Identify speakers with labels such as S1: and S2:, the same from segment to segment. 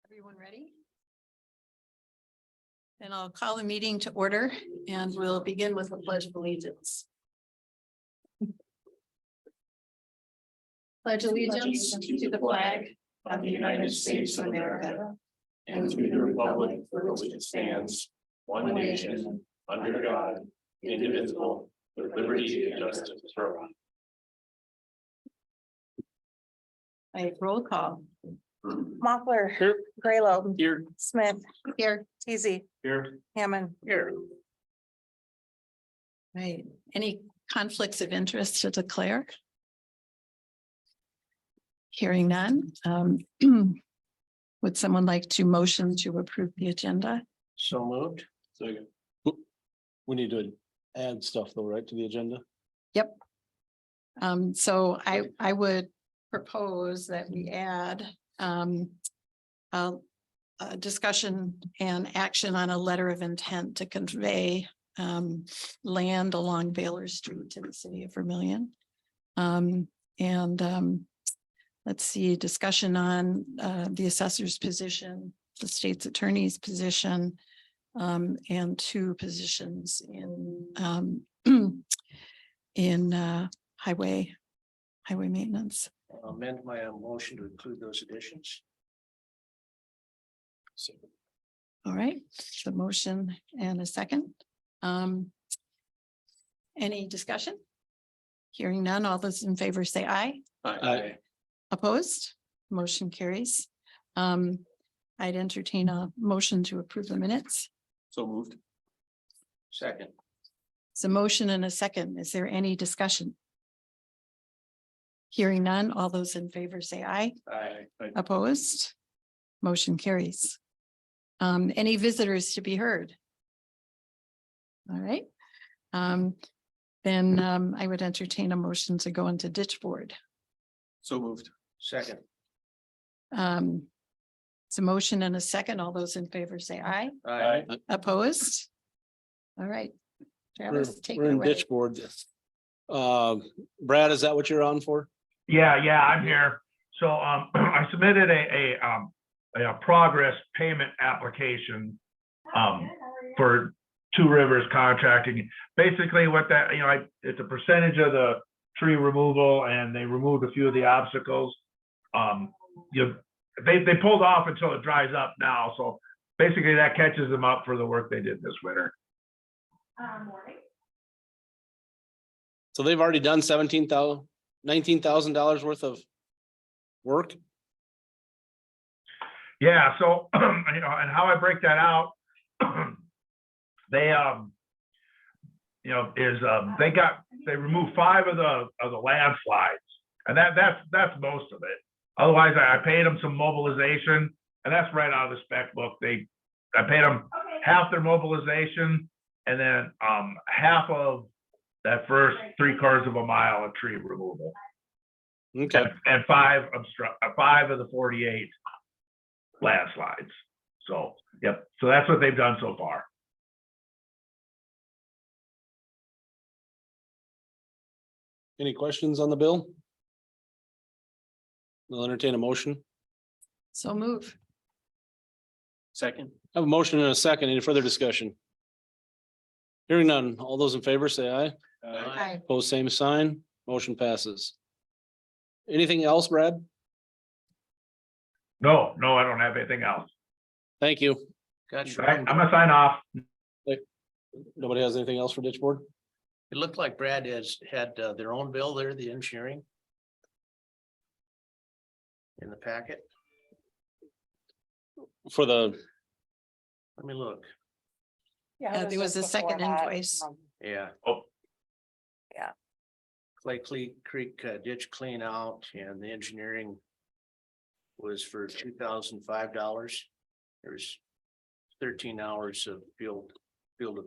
S1: Everyone ready? Then I'll call the meeting to order and we'll begin with the Pledge of Allegiance. Pledge allegiance to the flag of the United States of America and to the republic for which it stands, one nation, under God, indivisible, with liberty and justice for all. A roll call.
S2: Mochler,
S3: Here.
S2: Graylow,
S3: Here.
S2: Smith,
S1: Here.
S2: Teasy,
S3: Here.
S2: Hammond.
S3: Here.
S1: Right. Any conflicts of interest to declare? Hearing none. Would someone like to motion to approve the agenda?
S3: So moved. Second. We need to add stuff though, right, to the agenda?
S1: Yep. So I would propose that we add a discussion and action on a letter of intent to convey land along Baylor Street to the city of Vermillion. Let's see, discussion on the assessor's position, the state's attorney's position, and two positions in highway maintenance.
S4: I'll amend my motion to include those additions.
S1: All right, the motion and a second. Any discussion? Hearing none, all those in favor say aye.
S3: Aye.
S1: Opposed? Motion carries. I'd entertain a motion to approve the minutes.
S3: So moved.
S4: Second.
S1: It's a motion and a second. Is there any discussion? Hearing none, all those in favor say aye.
S4: Aye.
S1: Opposed? Motion carries. Any visitors to be heard? All right. Then I would entertain a motion to go into ditch board.
S3: So moved.
S4: Second.
S1: It's a motion and a second. All those in favor say aye.
S4: Aye.
S1: Opposed? All right. Travis, take it
S3: We're in
S1: away.
S3: ditch board. Brad, is that what you're on for?
S5: Yeah, I'm here. So I submitted a progress payment application for Two Rivers Contracting. Basically what that, it's a percentage of the tree removal and they removed a few of the obstacles. They pulled off until it dries up now. So basically that catches them up for the work they did this winter.
S3: So they've already done $19,000 worth of work?
S5: Yeah, so and how I break that out, they they removed 5 of the landslides, and that's most of it. Otherwise, I paid them some mobilization, and that's right out of the spec book. I paid them half their mobilization, and then half of that first 3/4 of a mile of tree removal.
S3: Okay.
S5: And 5 of the 48 landslides. So, yep. So that's what they've done so far.
S3: Any questions on the bill? I'll entertain a motion.
S1: So move.
S4: Second.
S3: I have a motion and a second. Any further discussion? Hearing none. All those in favor say aye.
S1: Aye.
S3: Opposed, same sign. Motion passes. Anything else, Brad?
S5: No, I don't have anything else.
S3: Thank you.
S4: Got
S5: All right, I'm gonna sign off.
S3: Nobody has anything else for ditch board?
S4: It looked like Brad had their own bill there, the engineering. In the packet.
S3: For the,
S4: Let me look.
S1: Yeah, there was a second invoice.
S4: Yeah.
S5: Oh.
S2: Yeah.
S4: Clay Creek ditch clean out and the engineering was for $2,005. There's 13 hours of field.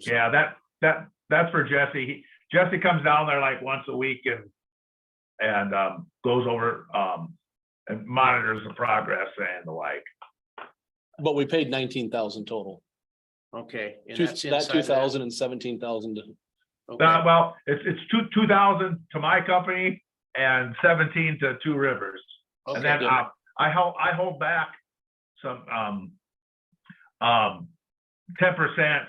S5: Yeah, that's for Jesse. Jesse comes down there like once a week and goes over and monitors the progress and the like.
S3: but we paid 19,000 total.
S4: Okay. And
S3: Two-
S4: that's
S3: That
S4: inside
S3: 2,000 and 17,000.
S4: Okay.
S5: Well, it's 2,000 to my company and 17 to Two Rivers. And
S4: Okay,
S5: then
S4: good.
S5: I hold back some, 10%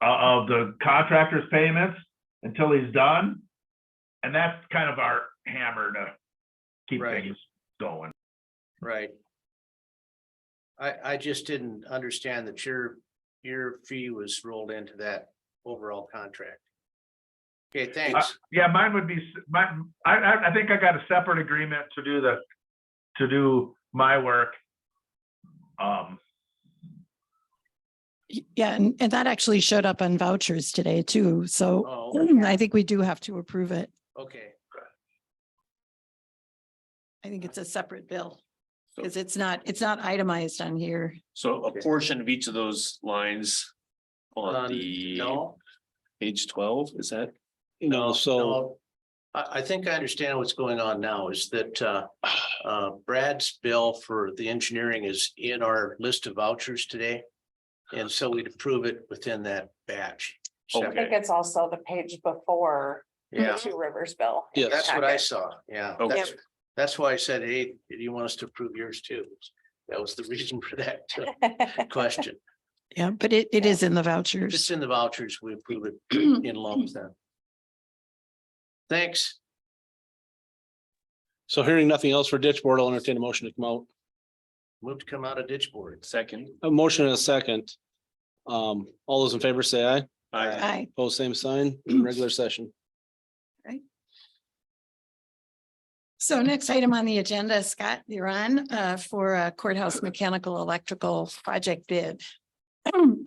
S5: of the contractor's payments until he's done. And that's kind of our hammer to keep
S4: Right.
S5: things going.
S4: Right. I just didn't understand that your fee was rolled into that overall contract. Okay, thanks.
S5: Yeah, mine would be, I think I got a separate agreement to do my work.
S1: Yeah, and that actually showed up on vouchers today too. So
S4: Oh,
S1: I think we do have to approve it.
S4: okay,
S1: I think it's a separate bill. Because it's not itemized on here.
S6: So a portion of each of those lines on the
S4: no,
S6: page 12, is that?
S3: No, so
S4: no. I think I understand what's going on now is that Brad's bill for the engineering is in our list of vouchers today. And so we'd approve it within that batch.
S6: Okay.
S2: I think it's also the page before the
S4: Yeah,
S2: Two Rivers bill.
S3: Yes.
S4: that's what I saw. Yeah,
S6: Okay.
S4: that's why I said, hey, do you want us to approve yours too? That was the reason for that question.
S1: Yeah, but it is in the vouchers.
S4: It's in the vouchers. We approve it in lumps then. Thanks.
S3: so hearing nothing else for ditch board, I'll entertain a motion to come out.
S4: Move to come out of ditch board.
S6: Second.
S3: A motion and a second. All those in favor say aye.
S1: Aye.
S3: Pose same sign in regular session.
S1: So next item on the agenda, Scott, you're on for a courthouse mechanical electrical project bid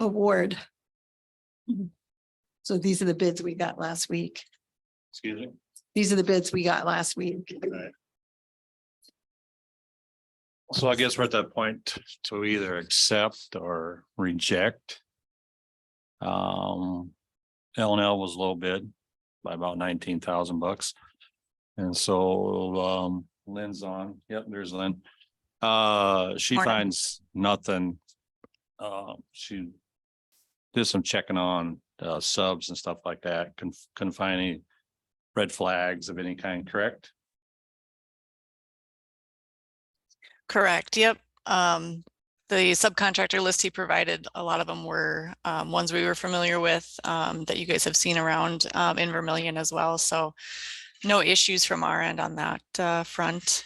S1: award. So these are the bids we got last week.
S6: Excuse me.
S1: These are the bids we got last week.
S7: So I guess we're at that point to either accept or reject. L and L was low bid by about $19,000. And so Lynn's on. Yep, there's Lynn. She
S1: Morning.
S7: finds nothing. She did some checking on subs and stuff like that. Couldn't find any red flags of any kind, correct?
S8: Correct, yep. The subcontractor list he provided, a lot of them were ones we were familiar with that you guys have seen around in Vermillion as well. So no issues from our end on that front.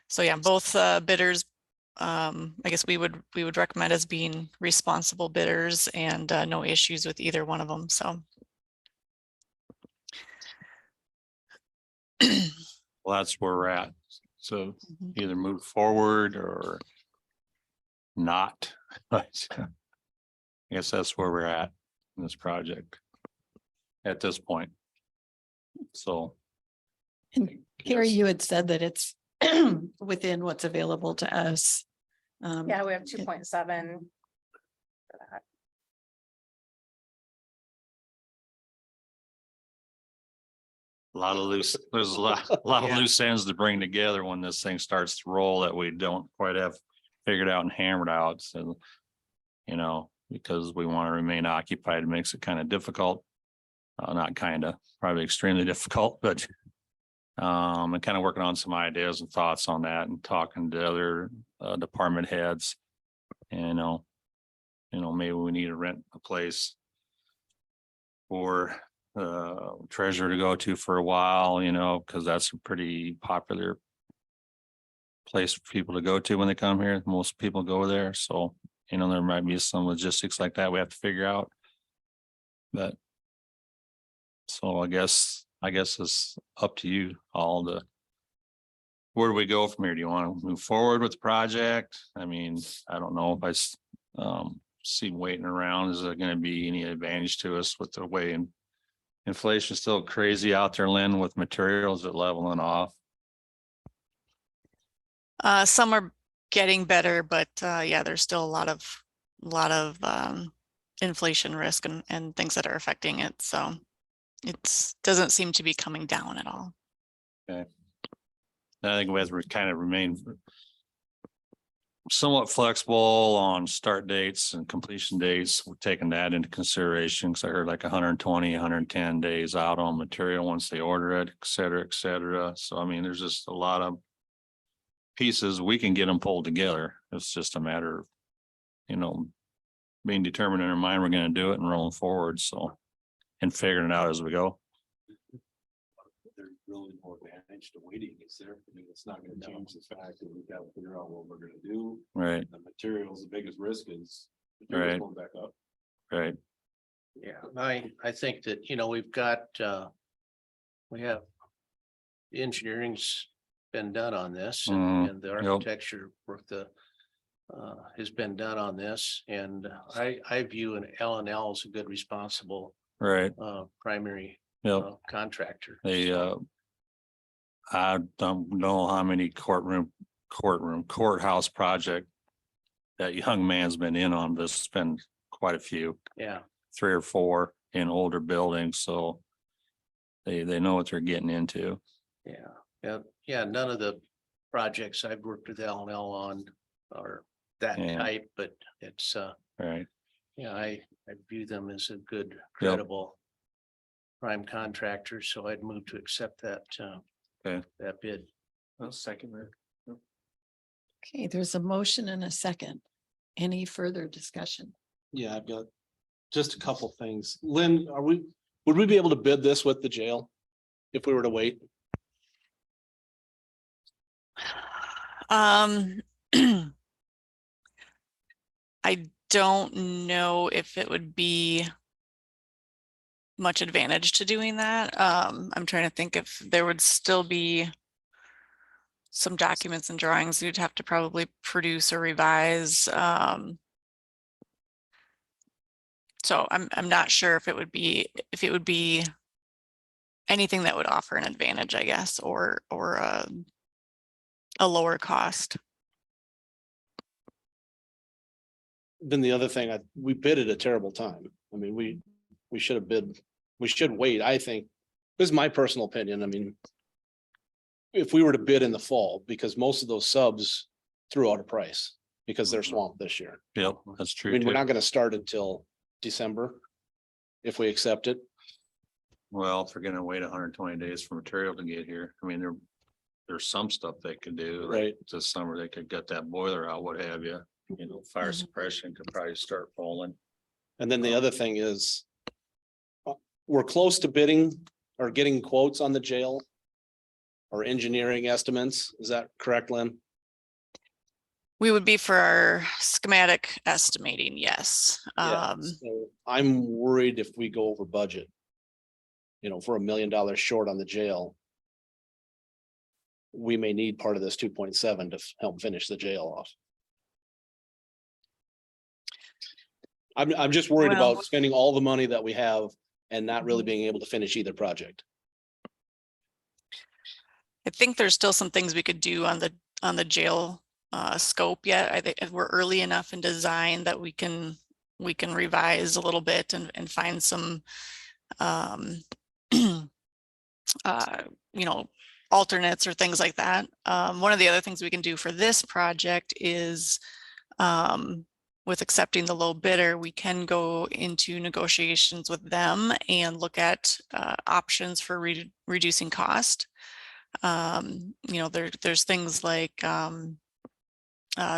S8: So yeah, both bidders, I guess we would recommend as being responsible bidders and no issues with either one of them, so.
S7: Well, that's where we're at. So
S8: Mhm.
S7: either move forward or not. But I guess that's where we're at in this project at this point. So
S1: And Carrie, you had said that it's within what's available to us.
S2: Yeah, we have 2.7. for that.
S7: a lot of there's a lot of loose ends to bring together when this thing starts to roll that we don't quite have figured out and hammered out. So, because we want to remain occupied, it makes it kind of difficult. Not kind of, probably extremely difficult, but and kind of working on some ideas and thoughts on that and talking to other department heads. And, maybe we need to rent a place for treasurer to go to for a while, because that's a pretty popular place for people to go to when they come here. Most people go there. So, there might be some logistics like that we have to figure out. But so I guess it's up to you all to, where do we go from here? Do you want to move forward with the project? I mean, I don't know if I see waiting around. Is there going to be any advantage to us with the way inflation is still crazy out there, Lynn, with materials that leveling off?
S8: Some are getting better, but yeah, there's still a lot of inflation risk and things that are affecting it. So it doesn't seem to be coming down at all.
S7: I think we have to kind of remain somewhat flexible on start dates and completion dates. We're taking that into consideration because I heard like 120, 110 days out on material once they order it, et cetera, et cetera. So I mean, there's just a lot of pieces, we can get them pulled together. It's just a matter of, you know, being determined in our mind, we're gonna do it and rolling forward, so. And figuring it out as we go.
S9: There's really no advantage to waiting, is there? I mean, it's not gonna change the fact that we've got to figure out what we're gonna do.
S7: Right,
S9: The materials, the biggest risk is.
S7: Right.
S9: Going back up.
S7: right.
S4: Yeah, I think that, you know, we've got, we have. The engineering's been done on this and the
S7: yep.
S4: architecture work has been done on this. And I view an L and L as a good responsible,
S7: Right,
S4: primary
S7: yep.
S4: contractor.
S7: They, I don't know how many courthouse project that young man's been in on, but it's been quite a few,
S4: Yeah,
S7: 3 or 4 in older buildings, so they know what they're getting into.
S4: yeah. None of the projects I've worked with L and L on are that
S7: Yeah.
S4: type, but it's,
S7: Right,
S4: yeah, I view them as a good, credible prime contractor, so I'd move to accept that,
S7: Okay.
S4: that bid.
S6: I'll second that.
S1: Okay, there's a motion and a second. Any further discussion?
S3: Yeah, I've got just a couple things. Lynn, would we be able to bid this with the jail? If we were to wait?
S8: Um, I don't know if it would be much advantage to doing that. I'm trying to think if there would still be some documents and drawings you'd have to probably produce or revise. So I'm not sure if it would be anything that would offer an advantage, I guess, or a lower cost.
S3: Then the other thing, we bid at a terrible time. I mean, we should have bid, we should wait, I think. This is my personal opinion. I mean. If we were to bid in the fall, because most of those subs threw out a price because they're swamped this year.
S7: yep, that's
S3: I
S7: true
S3: mean, we're
S7: too.
S3: not gonna start until December. If we accept it.
S7: Well, if we're gonna wait 120 days for material to get here, I mean, there's some stuff they could do. like
S3: Right.
S7: This summer, they could get that boiler out, what have you, fire
S8: Mhm.
S7: suppression could probably start falling.
S3: And then the other thing is. We're close to bidding or getting quotes on the jail. Or engineering estimates. Is that correct, Lynn?
S8: We would be for our schematic estimating, yes.
S3: Yeah, so I'm worried if we go over budget. You know, for $1 million short on the jail. We may need part of this 2.7 to help finish the jail off. I'm just worried
S8: Well-
S3: about spending all the money that we have and not really being able to finish either project.
S8: I think there's still some things we could do on the jail scope yet. I think we're early enough in design that we can revise a little bit and find some alternates or things like that. One of the other things we can do for this project is with accepting the low bidder, we can go into negotiations with them and look at options for reducing cost. There's things like the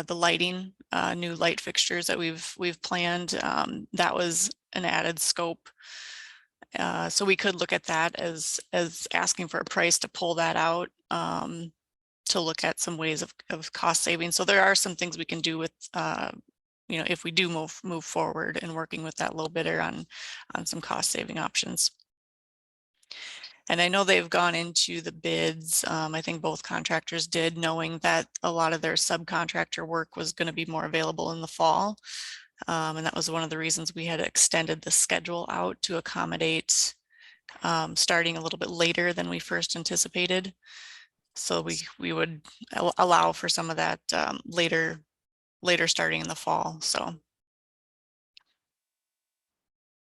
S8: lighting, new light fixtures that we've planned. That was an added scope. So we could look at that as asking for a price to pull that out, to look at some ways of cost saving. So there are some things we can do with, if we do move forward and working with that low bidder on some cost saving options. And I know they've gone into the bids. I think both contractors did, knowing that a lot of their subcontractor work was going to be more available in the fall. And that was one of the reasons we had extended the schedule out to accommodate starting a little bit later than we first anticipated. So we would allow for some of that later starting in the fall. So.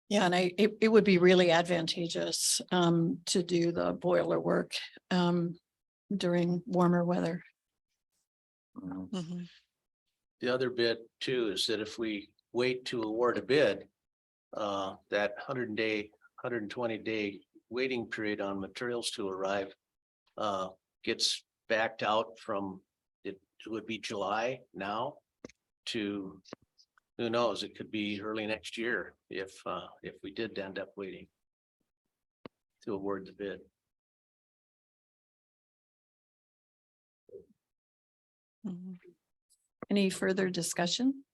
S1: Yeah, and it would be really advantageous to do the boiler work during warmer weather.
S8: Mhm.
S4: The other bit too is that if we wait to award a bid, that 120-day waiting period on materials to arrive gets backed out from it would be July now to, who knows, it could be early next year if we did end up waiting to award the bid.
S1: Mhm. Any further discussion?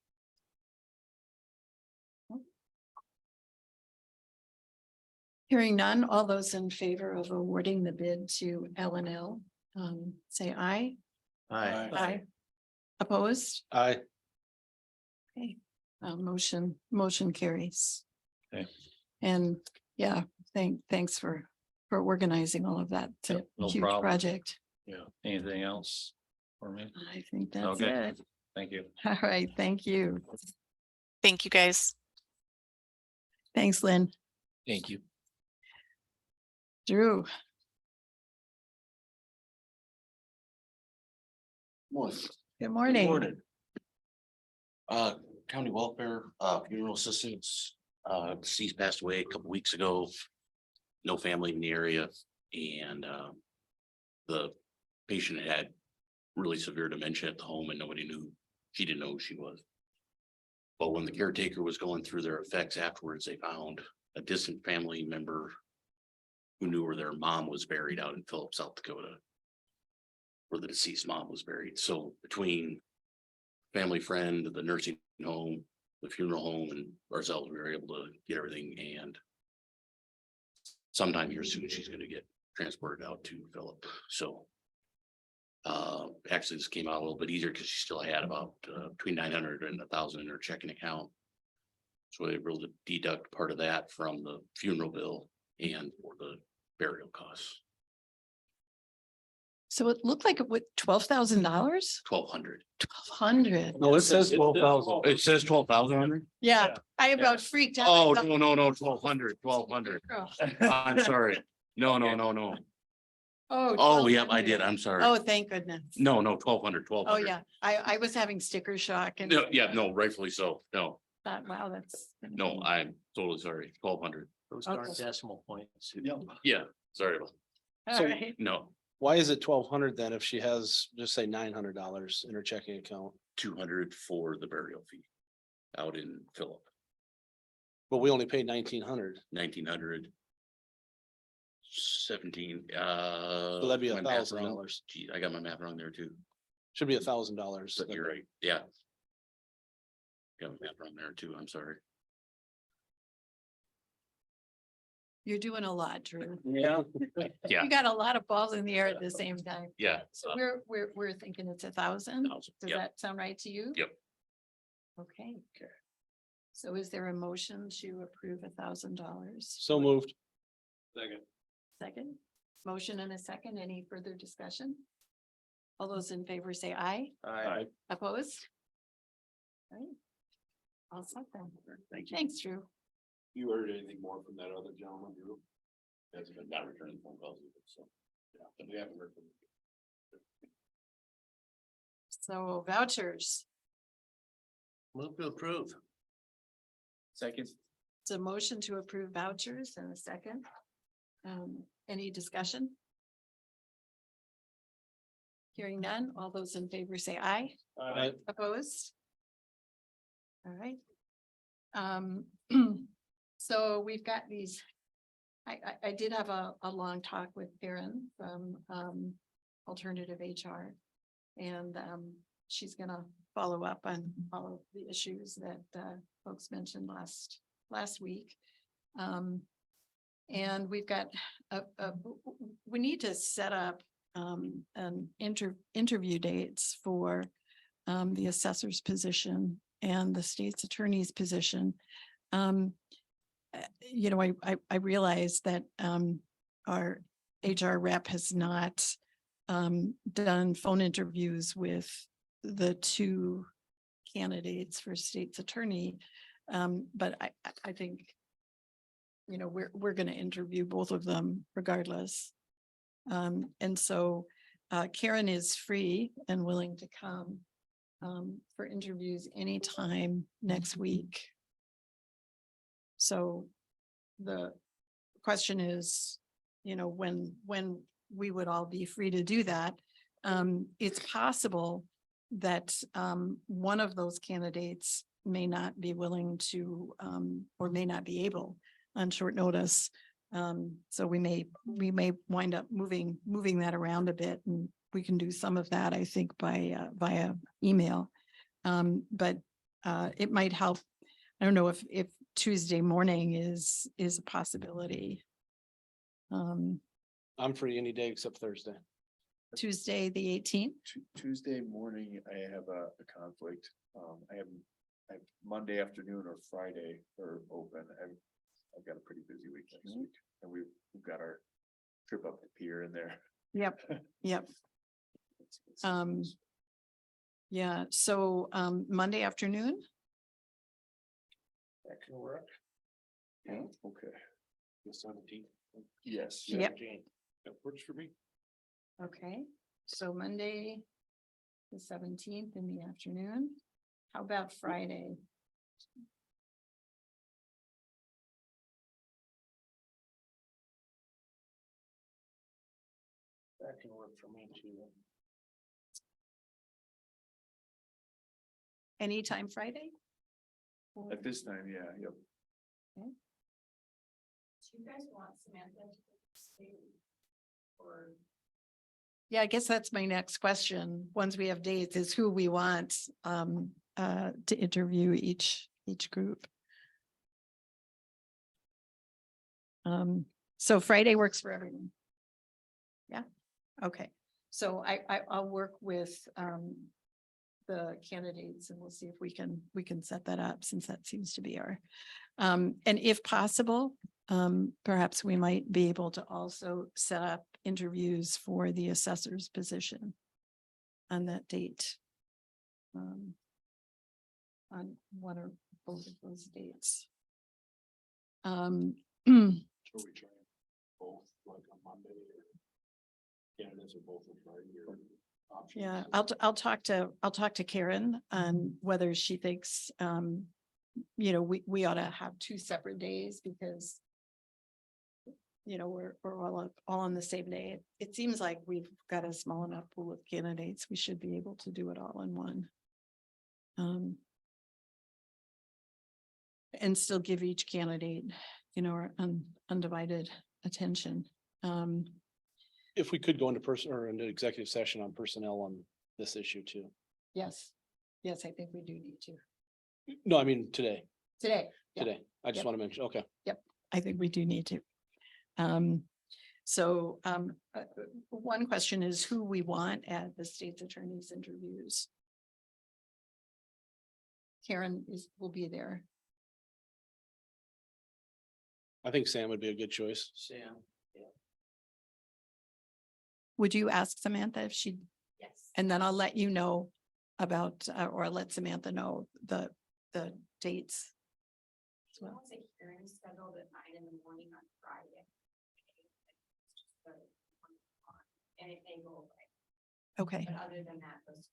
S1: Hearing none, all those in favor of awarding the bid to L and L, say aye.
S4: Aye.
S1: Aye. Opposed?
S3: I,
S1: Okay, motion carries.
S7: Okay.
S1: And yeah, thanks for organizing all of that. It's a
S7: Yep, no
S1: huge
S7: problem.
S1: project.
S7: Yeah. Anything else for me?
S1: I think that's
S7: Okay.
S1: it.
S7: Thank you.
S1: All right, thank you.
S8: Thank you, guys.
S1: Thanks, Lynn.
S3: thank you.
S1: Drew, good morning.
S10: County welfare, funeral assistance, deceased passed away a couple weeks ago. No family in the area and, the patient had really severe dementia at the home and nobody knew, she didn't know who she was. But when the caretaker was going through their effects afterwards, they found a distant family member who knew where their mom was buried out in Phillips, South Dakota, where the deceased mom was buried. So between family friend, the nursing home, the funeral home and ourselves, we were able to get everything and sometime here soon, she's gonna get transported out to Philip. So actually this came out a little bit easier because she still had about between 900 and 1,000 in her checking account. So they were able to deduct part of that from the funeral bill and for the burial costs,
S1: So it looked like it was $12,000,
S10: 1,200.
S1: 1,200.
S3: No, it says 12,000.
S10: It says 12,000.
S1: Yeah, I about freaked out.
S10: Oh,
S1: I thought-
S10: no, 1,200. I'm sorry. No. Oh, yeah, I did. I'm sorry.
S1: Oh, thank goodness.
S10: No, 1,200.
S1: Oh, yeah, I was having sticker shock and
S10: No, yeah, no, rightfully so. No,
S1: thought, wow, that's.
S10: no, I'm totally sorry. 1,200.
S4: Those
S1: Okay.
S4: aren't decimal points.
S10: Yeah, sorry. about
S1: All
S3: So-
S1: right.
S10: No,
S3: Why is it 1,200 then if she has, just say $900 in her checking account?
S10: 200 for the burial fee out in Philip,
S3: But we only paid 1,900.
S10: 1,900. 17,
S3: So that'd be
S10: my math wrong.
S3: $1,000.
S10: Gee, I got my math wrong there too,
S3: Should be $1,000.
S10: but you're right. Yeah. Got my math wrong there too. I'm sorry.
S1: You're doing a lot, Drew.
S3: Yeah.
S10: Yeah.
S1: You got a lot of balls in the air at the same time.
S10: Yeah.
S1: So we're thinking it's 1,000.
S10: 1,000,
S1: Does
S10: yep.
S1: that sound right to you?
S10: Yep.
S1: Okay. So is there a motion to approve $1,000?
S3: So moved.
S1: Second, motion and a second. Any further discussion? All those in favor say aye.
S4: Aye.
S1: Opposed? All right. I'll second.
S10: Thank you.
S1: Thanks, Drew.
S9: You heard anything more from that other gentleman, Drew? Hasn't been not returning phone calls, either, so. Yeah, but we haven't heard from him.
S1: So vouchers,
S4: Move to approve.
S6: Second.
S1: it's a motion to approve vouchers and a second. Any discussion? Hearing none, all those in favor say aye.
S3: Aye.
S1: Opposed? All right. So we've got these. I did have a long talk with Karen from Alternative HR. And she's gonna follow up on all of the issues that folks mentioned last week. And we've got we need to set up an interview dates for the assessor's position and the state's attorney's position. You know, I realize that our HR rep has not done phone interviews with the two candidates for state's attorney. But I think, you know, we're going to interview both of them regardless. And so Karen is free and willing to come for interviews anytime next week. So the question is, you know, when we would all be free to do that. It's possible that one of those candidates may not be willing to or may not be able on short notice. So we may wind up moving that around a bit, and we can do some of that, I think, by via email. But it might help. I don't know if Tuesday morning is a possibility.
S3: I'm free any day except Thursday.
S1: Tuesday, the 18th.
S9: Tuesday morning, I have a conflict. I have Monday afternoon or Friday are open. I've got a pretty busy week next week, and we've got our trip up to Pier in there.
S1: Yep, yep. Yeah, so Monday afternoon.
S4: That can work.
S9: Yeah, okay.
S3: The 17th.
S9: Yes.
S1: Yep.
S3: That works for me.
S1: Okay, so Monday, the 17th in the afternoon. How about Friday?
S4: That can work for me too.
S1: Anytime Friday?
S9: At this time, yeah, yep.
S1: Do you guys want Samantha to stay? Or? Yeah, I guess that's my next question. Once we have dates, is who we want to interview each group. So Friday works for everyone. Yeah, okay. So I'll work with the candidates, and we'll see if we can set that up, since that seems to be our and if possible, perhaps we might be able to also set up interviews for the assessor's position on that date. On one or both of those dates.
S9: So we try both like on Monday or candidates are both on Friday or options.
S1: Yeah, I'll talk to Karen on whether she thinks, we ought to have two separate days, because we're all on the same day. It seems like we've got a small enough pool of candidates. We should be able to do it all in one. And still give each candidate, our undivided attention.
S3: If we could go into person or into executive session on personnel on this issue too.
S1: Yes, I think we do need to.
S3: No, I mean, today,
S1: Today. Yeah.
S3: today. I just
S1: Yep.
S3: want to mention, okay.
S1: I think we do need to. One question is who we want at the state's attorney's interviews. Karen will be there.
S3: I think Sam would be a good choice.
S4: Sam.
S1: Would you ask Samantha if she? Yes. And then I'll let you know about, or let Samantha know the dates. As well.
S2: Hearing scheduled at 9 in the morning on Friday. And it may go away,
S1: Okay,
S2: but other than that, those.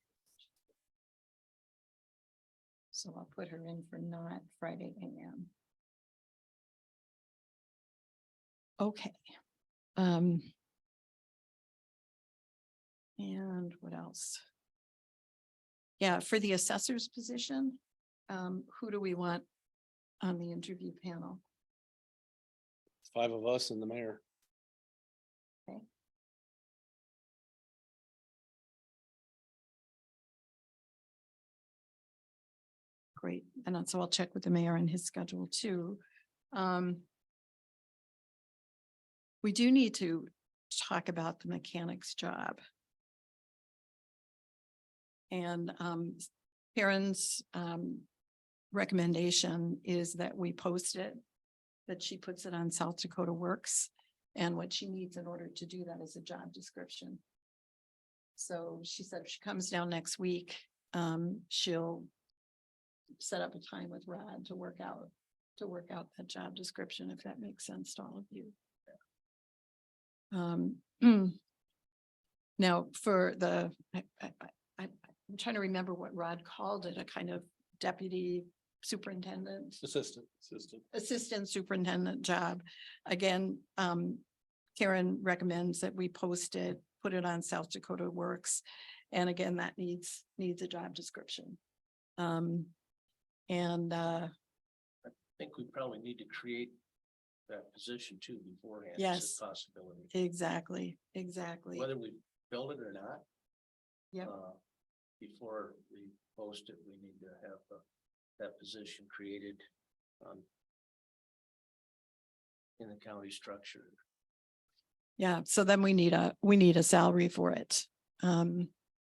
S1: so I'll put her in for not Friday AM. Okay. And what else? Yeah, for the assessor's position, who do we want on the interview panel?
S3: 5 of us and the mayor.
S1: Okay. Great, and so I'll check with the mayor on his schedule too. We do need to talk about the mechanic's job. And Karen's recommendation is that we post it, that she puts it on South Dakota Works, and what she needs in order to do that is a job description. So she said if she comes down next week, she'll set up a time with Rod to work out that job description, if that makes sense to all of you. Now for I'm trying to remember what Rod called it, a kind of deputy superintendent, assistant superintendent job. Again, Karen recommends that we post it, put it on South Dakota Works. And again, that needs a job description. And
S4: I think we probably need to create that position too beforehand. as a
S1: Yes.
S4: Possibility,
S1: exactly.
S4: whether we build it or not.
S1: Yep.
S4: Before we post it, we need to have that position created. In the county structure.
S1: Yeah, so then we need a salary for it.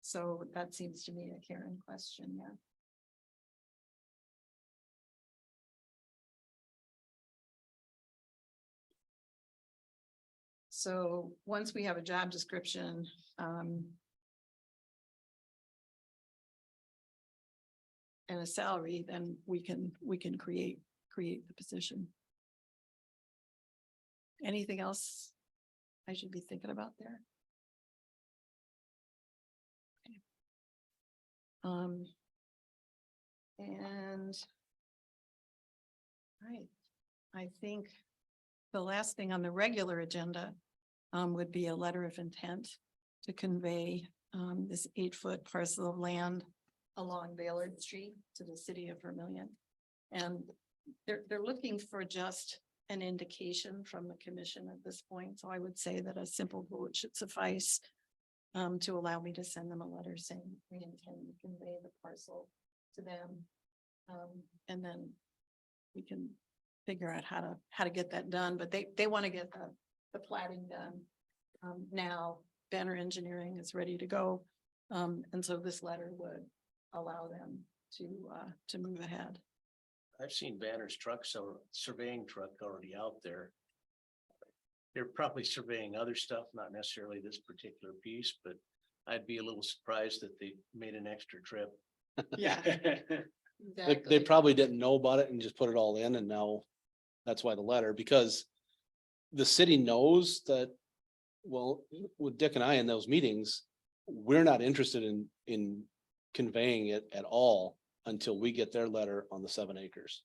S1: So that seems to me a Karen question, yeah. So once we have a job description, and a salary, then we can create the position. Anything else I should be thinking about there? Okay. And right, I think the last thing on the regular agenda would be a letter of intent to convey this 8-foot parcel of land along Baylor Street to the city of Vermillion. And they're looking for just an indication from the commission at this point. So I would say that a simple vote should suffice to allow me to send them a letter saying we intend to convey the parcel to them. And then we can figure out how to get that done, but they want to get the plating done. Now Banner Engineering is ready to go. And so this letter would allow them to move ahead.
S4: I've seen Banner's trucks, so surveying truck already out there. They're probably surveying other stuff, not necessarily this particular piece, but I'd be a little surprised that they made an extra trip.
S1: Yeah.
S3: They probably didn't know about it and just put it all in, and now that's why the letter, because the city knows that, well, with Dick and I in those meetings, we're not interested in conveying it at all until we get their letter on the 7 acres.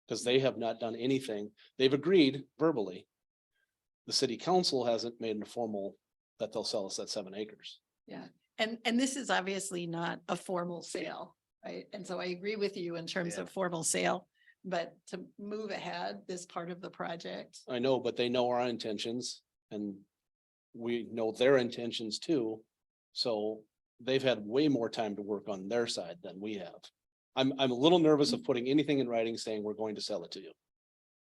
S3: Because they have not done anything. They've agreed verbally. The city council hasn't made a formal that they'll sell us that 7 acres.
S1: Yeah, and this is obviously not a formal sale, right? And so I agree with you in terms
S4: Yeah.
S1: of formal sale, but to move ahead this part of the project.
S3: I know, but they know our intentions and we know their intentions too. So they've had way more time to work on their side than we have. I'm a little nervous of putting anything in writing saying we're going to sell it to you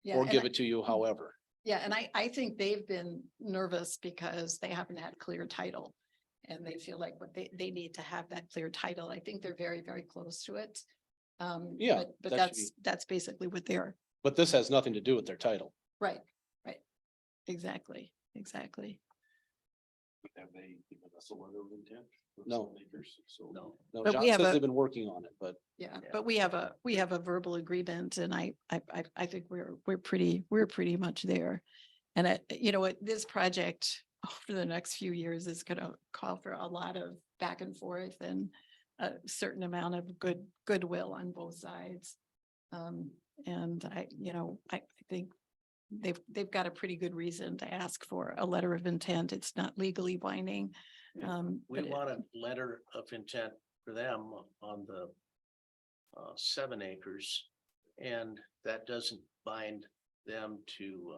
S1: Yeah,
S3: or
S1: and
S3: give
S1: I-
S3: it to you however.
S1: Yeah, and I think they've been nervous because they haven't had clear title. And they feel like what they need to have that clear title. I think they're very, very close to it.
S3: Yeah,
S1: But
S3: that should
S1: that's basically what they're,
S3: But this has nothing to do with their title.
S1: right. Exactly.
S10: Have they given us a letter of intent? for
S3: No.
S10: 7 acres? So
S4: No.
S3: No,
S1: But
S3: John
S1: we have
S3: says
S1: a-
S3: they've been working on it, but
S1: Yeah,
S4: Yeah.
S1: but we have a verbal agreement and I think we're pretty much there. And you know what, this project over the next few years is gonna call for a lot of back and forth and a certain amount of goodwill on both sides. And I think they've got a pretty good reason to ask for a letter of intent. It's not legally binding.
S4: We
S1: but it-
S4: want a letter of intent for them on the 7 acres. And that doesn't bind them to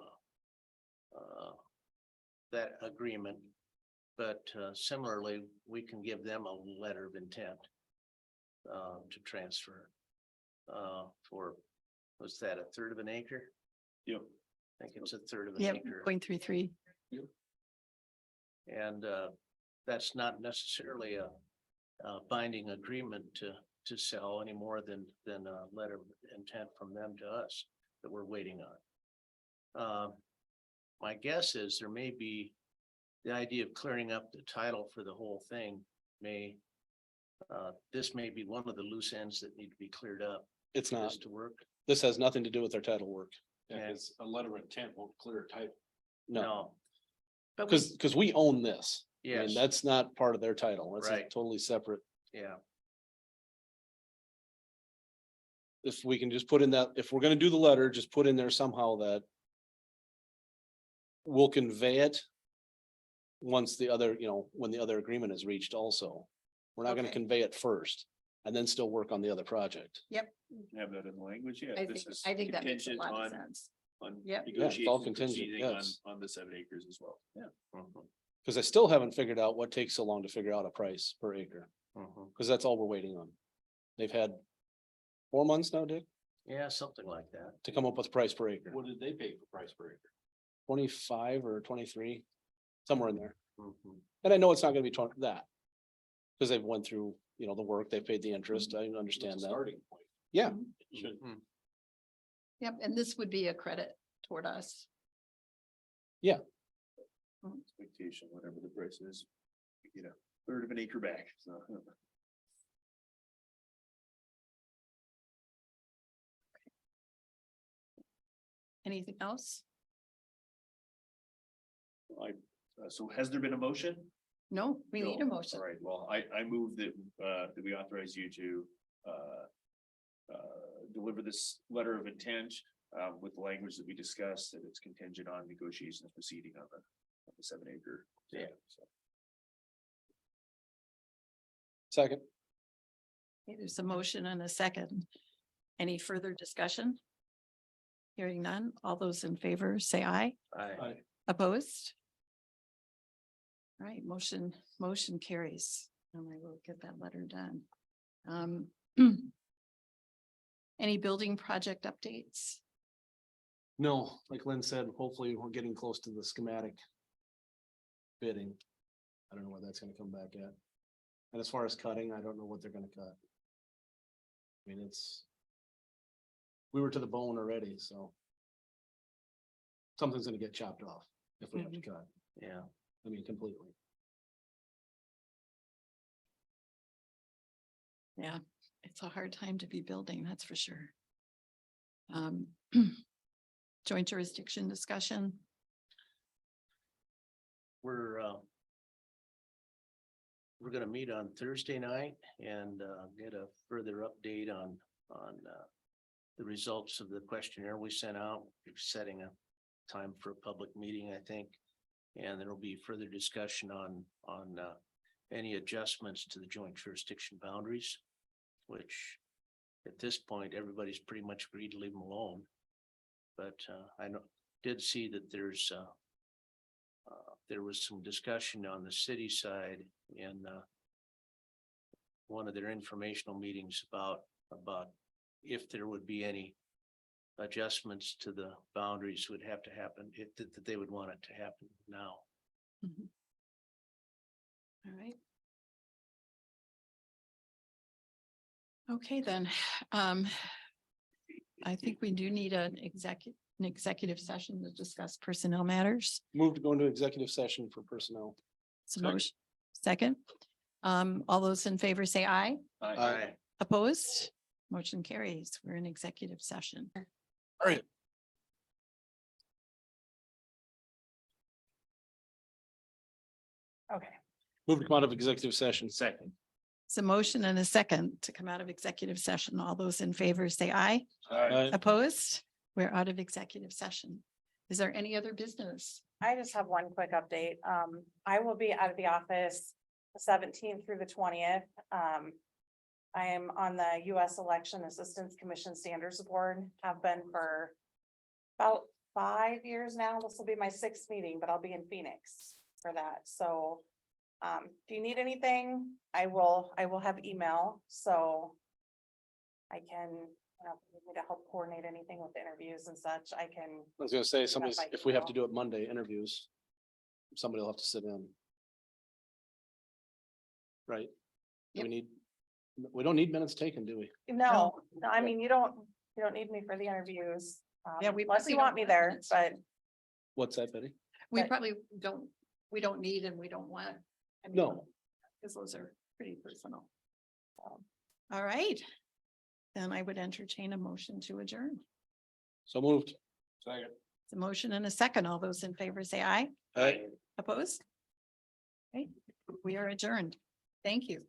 S4: that agreement. But similarly, we can give them a letter of intent to transfer for, was that 1/3 of an acre?
S10: Yep.
S4: I think it's 1/3 of an
S1: Yeah,
S4: acre.
S1: 0.33.
S4: And that's not necessarily a binding agreement to sell any more than a letter of intent from them to us that we're waiting on. My guess is there may be the idea of clearing up the title for the whole thing this may be one of the loose ends that need to be cleared up
S3: it's
S4: for
S3: not.
S4: this to work.
S3: This has nothing to do with their title work.
S10: Yeah, 'cause a letter of intent won't clear a title.
S3: No,
S1: But we,
S3: because we own this. I mean,
S4: Yes,
S3: that's not part of their title. That's a
S4: Right.
S3: totally separate.
S4: yeah,
S3: If we can just put in that, if we're gonna do the letter, just put in there somehow that we'll convey it once the other, when the other agreement is reached also. We're not gonna
S1: Okay.
S3: convey it first and then still work on the other project.
S1: Yep,
S9: Have that in the language, yeah.
S1: I
S9: this
S1: think,
S9: is
S1: I think that makes a
S9: contingent
S1: lot of
S9: on-
S1: sense.
S9: On
S1: Yep.
S3: Yeah, it's all
S9: negotiations
S3: contingent,
S9: proceeding on,
S3: yes.
S9: on the 7 acres as well. Yeah.
S3: Cause I still haven't figured out what takes so long to figure out a price per acre, cause that's all we're waiting on. They've had 4 months now, Dick,
S4: Yeah, something like that.
S3: to come up with price per acre.
S10: What did they pay for price per acre?
S3: 25 or 23, somewhere in there.
S4: Mhm.
S3: And I know it's not gonna be that. Cause they've went through, the work, they paid the interest, I understand
S10: It's a
S3: that.
S10: Starting point.
S3: Yeah,
S10: Should,
S1: Yep, and this would be a credit toward us.
S9: Expectation, whatever the price is, third of an acre back, so.
S1: Anything else?
S9: So has there been a motion?
S1: No, we need a
S9: No.
S1: motion.
S9: All right, well, I move that, that we authorize you to, deliver this letter of intent, with the language that we discussed, that it's contingent on negotiations proceeding on the 7 acre.
S4: Yeah.
S9: So,
S3: second,
S1: Okay, there's a motion and a second. Any further discussion? Hearing none, all those in favor say aye.
S4: Aye.
S1: Opposed? All right, motion carries, and I will get that letter done. Any building project updates?
S3: no, like Lynn said, hopefully we're getting close to the schematic bidding. I don't know where that's gonna come back at. And as far as cutting, I don't know what they're gonna cut. I mean, we were to the bone already, so. Something's gonna get chopped off if we have to cut,
S4: Yeah.
S3: I mean, completely.
S1: Yeah, it's a hard time to be building, that's for sure. Joint jurisdiction discussion,
S4: We're gonna meet on Thursday night and get a further update on the results of the questionnaire we sent out. We're setting a time for a public meeting, I think. And there will be further discussion on any adjustments to the joint jurisdiction boundaries, which at this point, everybody's pretty much agreed to leave them alone. But I did see that there was some discussion on the city side in one of their informational meetings about if there would be any adjustments to the boundaries would have to happen, that they would want it to happen now.
S1: all right. Okay, then, I think we do need an executive session to discuss personnel matters.
S3: Move to go into executive session for personnel.
S1: So motion, second. All those in favor say aye.
S3: Aye.
S1: Opposed? Motion carries. We're in executive session.
S3: All right.
S2: Okay.
S3: Move to come out of executive session.
S6: Second.
S1: It's a motion and a second to come out of executive session. All those in favor say aye.
S3: Aye.
S1: Opposed? We're out of executive session. Is there any other business?
S2: I just have one quick update. I will be out of the office the 17th through the 20th. I am on the U.S. Election Assistance Commission Standards Board, have been for about 5 years now. This will be my 6th meeting, but I'll be in Phoenix for that. So if you need anything, I will have email, so I can, if you need to help coordinate anything with interviews and such, I can.
S3: I was gonna say, somebody's,
S2: by
S3: if we have to
S2: email.
S3: do it Monday interviews, somebody will have to sit in. Right? Do
S1: Yep.
S3: we don't need minutes taken, do we?
S2: No, I mean, you don't need me for the interviews.
S1: Yeah, we
S2: Unless
S1: probably
S2: you want
S1: don't
S2: me
S1: want
S2: there,
S1: minutes.
S2: but
S3: What's that, Betty?
S1: We
S2: But-
S1: probably we don't need and we don't want. I mean,
S3: No.
S1: because those are pretty personal. All right. Then I would entertain a motion to adjourn.
S3: So moved.
S6: Second.
S1: It's a motion and a second. All those in favor say aye.
S3: Aye.
S1: Opposed? Okay, we are adjourned. Thank you.